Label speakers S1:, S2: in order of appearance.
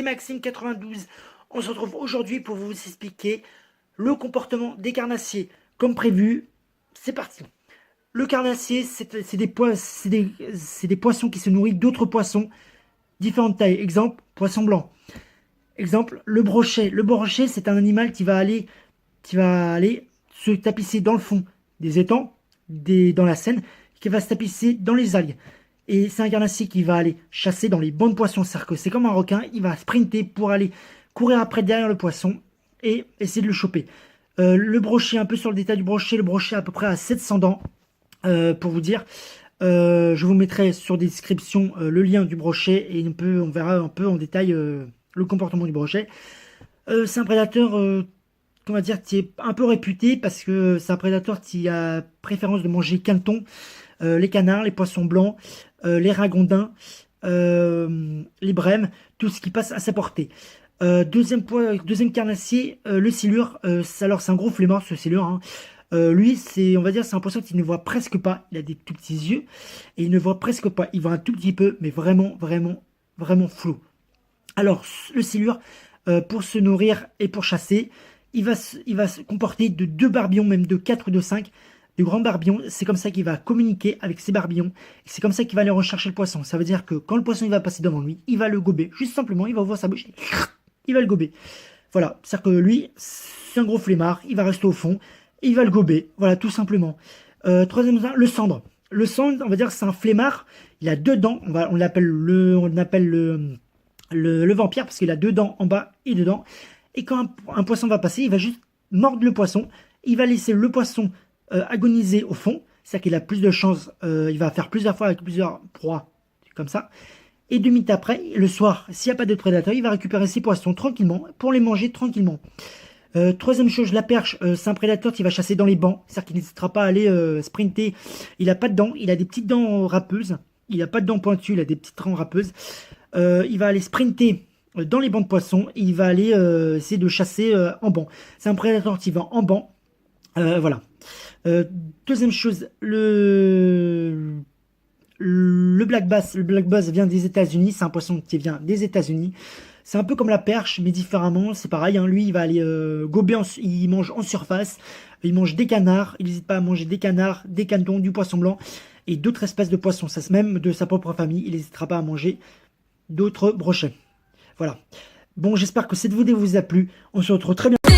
S1: c'est Maxime92. On se retrouve aujourd'hui pour vous expliquer le comportement des carnassiers. Comme prévu, c'est parti. Le carnassier, c'est des poissons qui se nourrissent d'autres poissons, différentes tailles. Exemple, poisson blanc. Exemple, le brochet. Le brochet, c'est un animal qui va aller se tapisser dans le fond des étangs, dans la Seine, qui va se tapisser dans les algues. Et c'est un carnassier qui va aller chasser dans les bancs de poissons. C'est-à-dire que c'est comme un requin, il va sprinter pour aller courir après derrière le poisson et essayer de le choper. Le brochet, un peu sur le détail du brochet, le brochet à peu près à 700 dents, pour vous dire. Je vous mettrai sur des descriptions le lien du brochet et on verra un peu en détail le comportement du brochet. C'est un prédateur, on va dire, qui est un peu réputé parce que c'est un prédateur qui a préférence de manger canetons, les canards, les poissons blancs, les ragondins, les brèmes, tout ce qui passe à sa portée. Deuxième carnassier, le silure. Alors c'est un gros flemmard ce silure, hein. Lui, on va dire, c'est un poisson qui ne voit presque pas. Il a des tout petits yeux et il ne voit presque pas. Il voit un tout petit peu, mais vraiment, vraiment, vraiment flou. Alors, le silure, pour se nourrir et pour chasser, il va se comporter de 2 barbions, même de 4 ou de 5, de grands barbions. C'est comme ça qu'il va communiquer avec ses barbions. Et c'est comme ça qu'il va aller rechercher le poisson. Ça veut dire que quand le poisson il va passer devant lui, il va le gober. Juste simplement, il va ouvrir sa bouche et il va le gober. Voilà, c'est-à-dire que lui, c'est un gros flemmard. Il va rester au fond et il va le gober. Voilà, tout simplement. Troisième, le cendre. Le cendre, on va dire, c'est un flemmard. Il a 2 dents. On l'appelle le vampire parce qu'il a 2 dents en bas et dedans. Et quand un poisson va passer, il va juste mordre le poisson. Il va laisser le poisson agoniser au fond. C'est-à-dire qu'il a plus de chances. Il va faire plusieurs fois avec plusieurs proies. Comme ça. Et 2 minutes après, le soir, s'il n'y a pas de prédateur, il va récupérer ses poissons tranquillement pour les manger tranquillement. Troisième chose, la perche. C'est un prédateur qui va chasser dans les bancs. C'est-à-dire qu'il n'hésitera pas à aller sprinter. Il n'a pas de dents. Il a des petites dents râpeuses. Il n'a pas de dents pointues. Il a des petites dents râpeuses. Il va aller sprinter dans les bancs de poissons. Et il va aller essayer de chasser en banc. C'est un prédateur qui va en banc. Voilà. Deuxième chose, le black bass. Le black bass vient des États-Unis. C'est un poisson qui vient des États-Unis. C'est un peu comme la perche, mais différemment. C'est pareil, hein. Lui, il va aller gober, il mange en surface. Il mange des canards. Il n'hésite pas à manger des canards, des canetons, du poisson blanc et d'autres espèces de poissons. Ça, même de sa propre famille. Il n'hésitera pas à manger d'autres brochets. Voilà. Bon, j'espère que cette vidéo vous a plu. On se retrouve très bientôt.